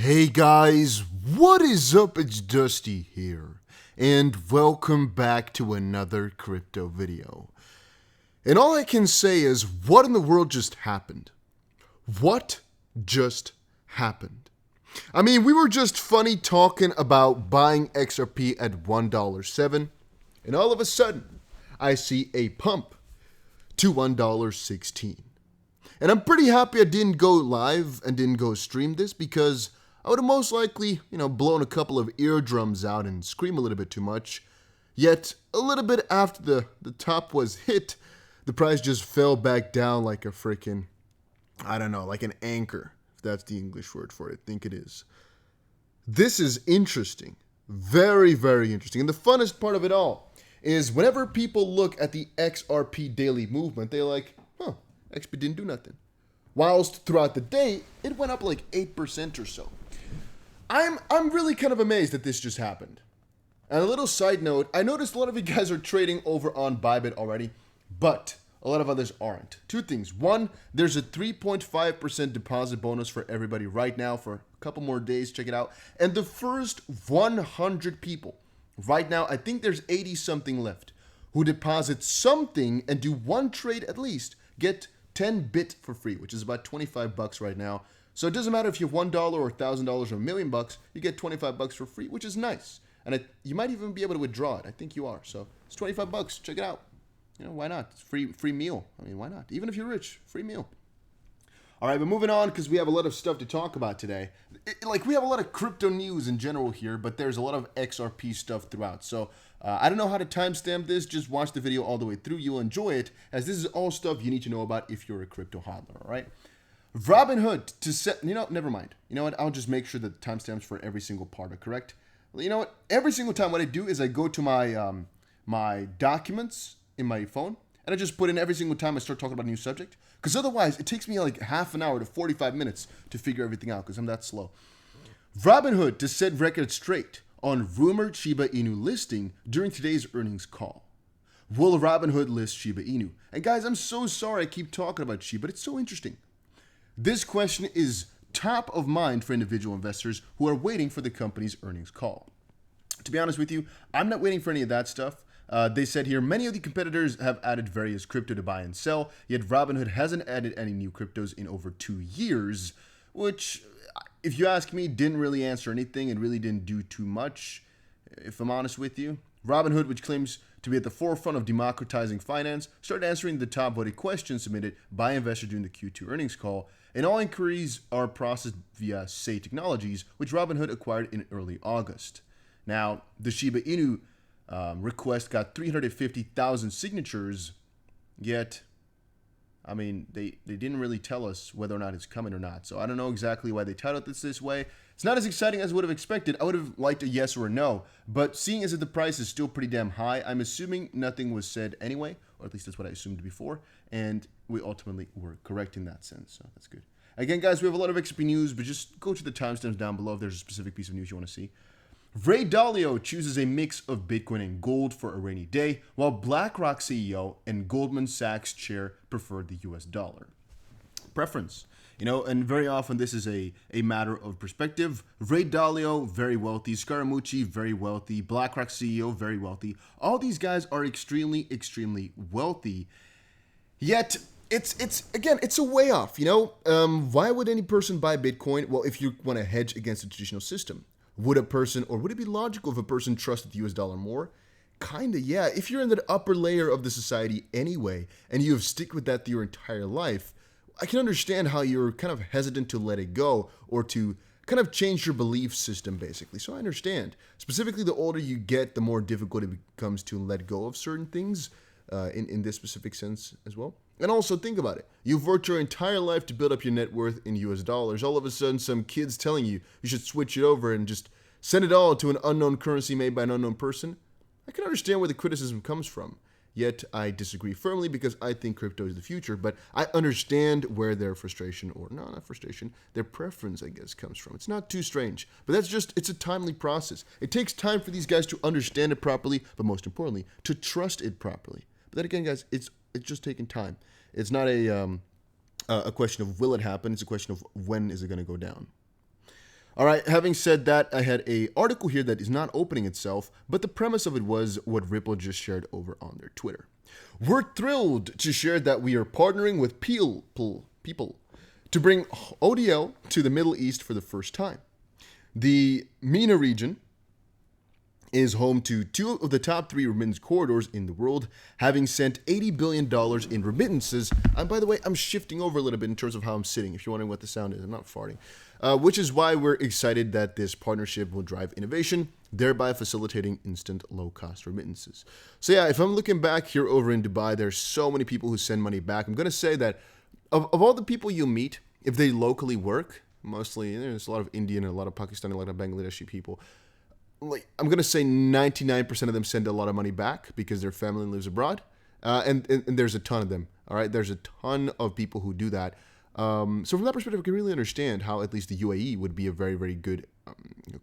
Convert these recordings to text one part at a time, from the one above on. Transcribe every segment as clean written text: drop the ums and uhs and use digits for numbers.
Hey guys, what is up? It's Dusty here, and welcome back to another crypto video. And all I can say is, what in the world just happened? What just happened? I mean, we were just funny talking about buying XRP at $1.07, and all of a sudden, I see a pump to $1.16. And I'm pretty happy I didn't go live and didn't go stream this, because I would have most likely, blown a couple of eardrums out and scream a little bit too much. Yet, a little bit after the top was hit, the price just fell back down like a freaking, like an anchor, if that's the English word for it. I think it is. This is interesting. Very, very interesting. And the funnest part of it all is whenever people look at the XRP daily movement, they're like, XP didn't do nothing. Whilst throughout the day, it went up like 8% or so. I'm really kind of amazed that this just happened. And a little side note, I noticed a lot of you guys are trading over on Bybit already, but a lot of others aren't. Two things. One, there's a 3.5% deposit bonus for everybody right now for a couple more days. Check it out. And the first 100 people, right now, I think there's 80 something left, who deposit something and do one trade at least, get 10 bit for free, which is about $25 right now. So it doesn't matter if you have $1 or $1,000 or $1 million, you get $25 for free, which is nice. And you might even be able to withdraw it. I think you are. So it's $25. Check it out. Why not? It's free meal. I mean, why not? Even if you're rich, free meal. All right, but moving on, because we have a lot of stuff to talk about today. We have a lot of crypto news in general here, but there's a lot of XRP stuff throughout. So I don't know how to timestamp this. Just watch the video all the way through. You'll enjoy it, as this is all stuff you need to know about if you're a crypto hodler, all right? Robinhood to set, never mind. You know what? I'll just make sure that timestamps for every single part are correct. You know what? Every single time what I do is I go to my my documents in my phone, and I just put in every single time I start talking about a new subject. Because otherwise, it takes me like half an hour to 45 minutes to figure everything out, because I'm that slow. Robinhood to set record straight on rumored Shiba Inu listing during today's earnings call. Will Robinhood list Shiba Inu? And guys, I'm so sorry I keep talking about Shiba, but it's so interesting. This question is top of mind for individual investors who are waiting for the company's earnings call. To be honest with you, I'm not waiting for any of that stuff. They said here, many of the competitors have added various crypto to buy and sell, yet Robinhood hasn't added any new cryptos in over 2 years, which, if you ask me, didn't really answer anything and really didn't do too much, if I'm honest with you. Robinhood, which claims to be at the forefront of democratizing finance, started answering the top voted questions submitted by investors during the Q2 earnings call, and all inquiries are processed via Say Technologies, which Robinhood acquired in early August. Now, the Shiba Inu request got 350,000 signatures, yet, they didn't really tell us whether or not it's coming or not. So I don't know exactly why they titled this way. It's not as exciting as I would have expected. I would have liked a yes or a no, but seeing as if the price is still pretty damn high, I'm assuming nothing was said anyway, or at least that's what I assumed before, and we ultimately were correct in that sense, so that's good. Again, guys, we have a lot of XP news, but just go to the timestamps down below if there's a specific piece of news you want to see. Ray Dalio chooses a mix of Bitcoin and gold for a rainy day, while BlackRock CEO and Goldman Sachs chair prefer the US dollar. Preference. And very often this is a matter of perspective. Ray Dalio, very wealthy. Scaramucci, very wealthy. BlackRock CEO, very wealthy. All these guys are extremely, extremely wealthy. Yet, it's a way off, Why would any person buy Bitcoin? Well, if you want to hedge against the traditional system. Would it be logical if a person trusted the US dollar more? Kinda, yeah. If you're in the upper layer of the society anyway, and you have stick with that your entire life, I can understand how you're kind of hesitant to let it go or to kind of change your belief system, basically. So I understand. Specifically, the older you get, the more difficult it becomes to let go of certain things in this specific sense as well. And also, think about it. You've worked your entire life to build up your net worth in US dollars. All of a sudden, some kid's telling you should switch it over and just send it all to an unknown currency made by an unknown person. I can understand where the criticism comes from. Yet, I disagree firmly because I think crypto is the future. But I understand where their frustration, or no, not frustration, their preference, I guess, comes from. It's not too strange. But it's a timely process. It takes time for these guys to understand it properly, but most importantly, to trust it properly. But then again, guys, it's just taking time. It's not a question of will it happen. It's a question of when is it going to go down. All right, having said that, I had an article here that is not opening itself, but the premise of it was what Ripple just shared over on their Twitter. We're thrilled to share that we are partnering with people to bring ODL to the Middle East for the first time. The MENA region is home to two of the top 3 remittance corridors in the world, having sent $80 billion in remittances. And by the way, I'm shifting over a little bit in terms of how I'm sitting, if you're wondering what the sound is. I'm not farting. Which is why we're excited that this partnership will drive innovation, thereby facilitating instant low-cost remittances. So yeah, if I'm looking back here over in Dubai, there's so many people who send money back. I'm going to say that of all the people you meet, if they locally work, mostly there's a lot of Indian and a lot of Pakistani, a lot of Bangladeshi people, I'm going to say 99% of them send a lot of money back because their family lives abroad. And there's a ton of them. All right. There's a ton of people who do that. So from that perspective, I can really understand how at least the UAE would be a very, very good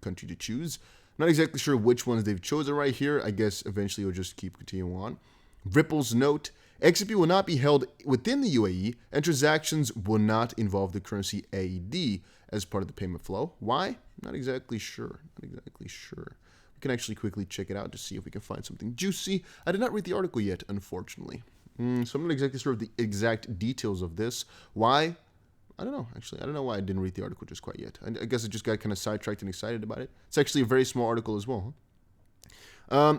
country to choose. Not exactly sure which ones they've chosen right here. I guess eventually we'll just keep continuing on. Ripple's note, XRP will not be held within the UAE and transactions will not involve the currency AED as part of the payment flow. Why? Not exactly sure. We can actually quickly check it out to see if we can find something juicy. I did not read the article yet, unfortunately. So I'm not exactly sure of the exact details of this. Why? I don't know, actually. I don't know why I didn't read the article just quite yet. I guess I just got kind of sidetracked and excited about it. It's actually a very small article as well.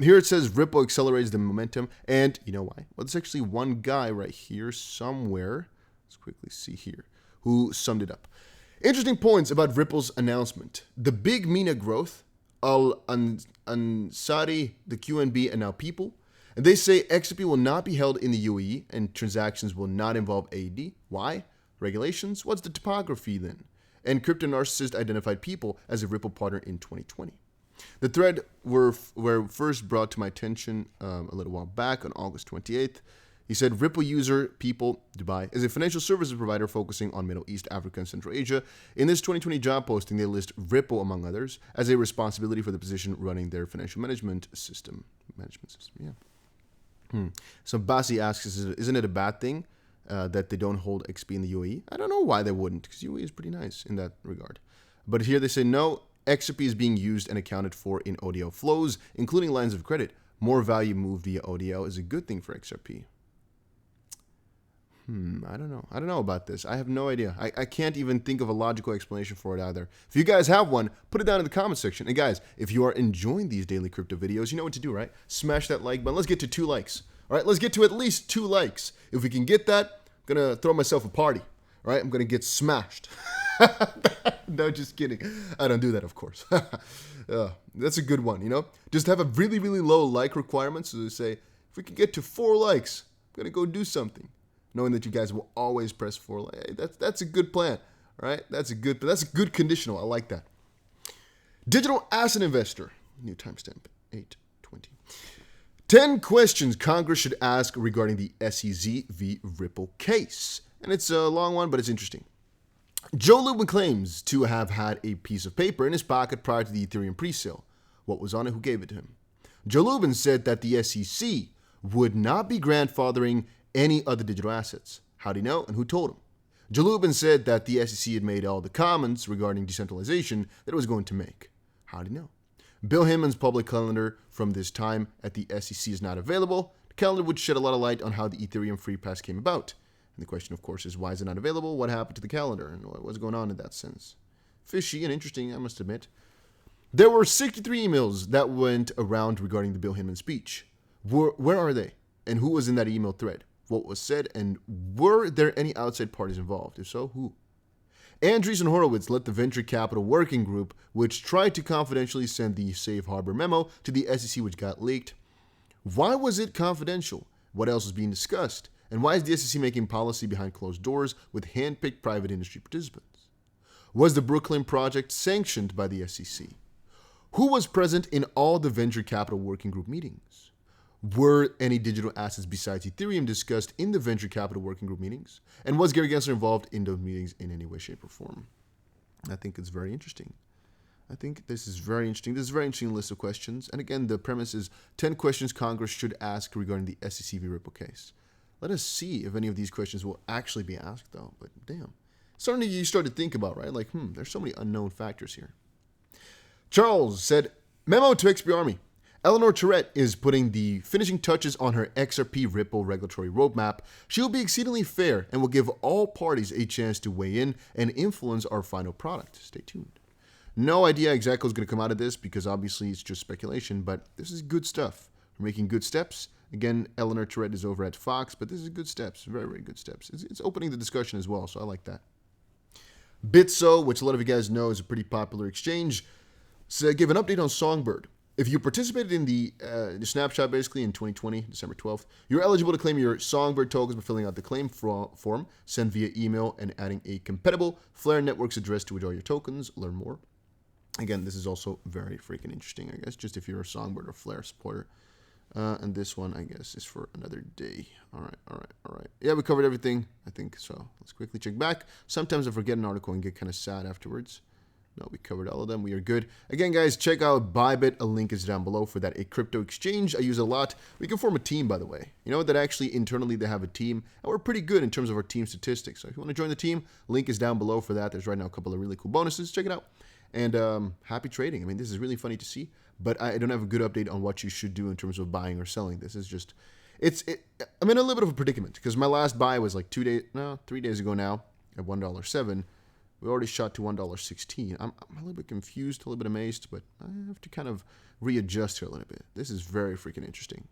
Here it says Ripple accelerates the momentum. And you know why? Well, there's actually one guy right here somewhere. Let's quickly see here. Who summed it up. Interesting points about Ripple's announcement. The big MENA growth, Al-Ansari, the QNB, and now people. And they say XRP will not be held in the UAE and transactions will not involve AED. Why? Regulations? What's the topography then? And crypto narcissist identified people as a Ripple partner in 2020. The thread were first brought to my attention a little while back on August 28th. He said, Ripple user people Dubai is a financial services provider focusing on Middle East, Africa, and Central Asia. In this 2020 job posting, they list Ripple, among others, as a responsibility for the position running their financial management system. So Basi asks, isn't it a bad thing that they don't hold XP in the UAE? I don't know why they wouldn't, because UAE is pretty nice in that regard. But here they say, no, XRP is being used and accounted for in ODL flows, including lines of credit. More value moved via ODL is a good thing for XRP. I don't know. I don't know about this. I have no idea. I can't even think of a logical explanation for it either. If you guys have one, put it down in the comment section. And guys, if you are enjoying these daily crypto videos, you know what to do, right? Smash that like button. Let's get to 2 likes. All right, let's get to at least 2 likes. If we can get that, I'm going to throw myself a party. All right, I'm going to get smashed. No, just kidding. I don't do that, of course. That's a good one, you know? Just have a really, really low like requirement. So to say, if we can get to 4 likes, I'm going to go do something. Knowing that you guys will always press 4 likes. Hey, that's a good plan, all right? That's a good conditional. I like that. Digital asset investor. New timestamp, 8:20. 10 questions Congress should ask regarding the SEC v. Ripple case. And it's a long one, but it's interesting. Joe Lubin claims to have had a piece of paper in his pocket prior to the Ethereum pre-sale. What was on it? Who gave it to him? Joe Lubin said that the SEC would not be grandfathering any other digital assets. How'd he know and who told him? Joe Lubin said that the SEC had made all the comments regarding decentralization that it was going to make. How'd he know? Bill Hinman's public calendar from this time at the SEC is not available. The calendar would shed a lot of light on how the Ethereum free pass came about. And the question, of course, is why is it not available? What happened to the calendar? And what's going on in that sense? Fishy and interesting, I must admit. There were 63 emails that went around regarding the Bill Hinman speech. Where are they? And who was in that email thread? What was said? And were there any outside parties involved? If so, who? Andreessen Horowitz led the venture capital working group, which tried to confidentially send the safe harbor memo to the SEC, which got leaked. Why was it confidential? What else was being discussed? And why is the SEC making policy behind closed doors with hand-picked private industry participants? Was the Brooklyn project sanctioned by the SEC? Who was present in all the venture capital working group meetings? Were any digital assets besides Ethereum discussed in the venture capital working group meetings? And was Gary Gensler involved in those meetings in any way, shape, or form? I think it's very interesting. I think this is very interesting. This is a very interesting list of questions. And again, the premise is 10 questions Congress should ask regarding the SEC v. Ripple case. Let us see if any of these questions will actually be asked, though. But damn, something you start to think about, right? Like, there's so many unknown factors here. Charles said, memo to XRParmy. Eleanor Tourette is putting the finishing touches on her XRP Ripple regulatory roadmap. She will be exceedingly fair and will give all parties a chance to weigh in and influence our final product. Stay tuned. No idea exactly what's going to come out of this because obviously it's just speculation, but this is good stuff. We're making good steps. Again, Eleanor Tourette is over at Fox, but this is good steps. Very, very good steps. It's opening the discussion as well, so I like that. Bitso, which a lot of you guys know is a pretty popular exchange, gave an update on SongBird. If you participated in the snapshot basically in 2020, December 12th, you're eligible to claim your SongBird tokens by filling out the claim form, send via email, and adding a compatible Flare Networks address to withdraw your tokens. Learn more. Again, this is also very freaking interesting, I guess, just if you're a SongBird or Flare supporter. And this one, I guess, is for another day. All right. Yeah, we covered everything. I think so. Let's quickly check back. Sometimes I forget an article and get kind of sad afterwards. No, we covered all of them. We are good. Again, guys, check out Bybit. A link is down below for that. A crypto exchange I use a lot. We can form a team, by the way. You know that actually internally they have a team, and we're pretty good in terms of our team statistics. So if you want to join the team, link is down below for that. There's right now a couple of really cool bonuses. Check it out. And happy trading. I mean, this is really funny to see, but I don't have a good update on what you should do in terms of buying or selling. This is just, I'm in a little bit of a predicament because my last buy was like 3 days ago now at $1.07. We already shot to $1.16. I'm a little bit confused, a little bit amazed, but I have to kind of readjust here a little bit. This is very freaking interesting.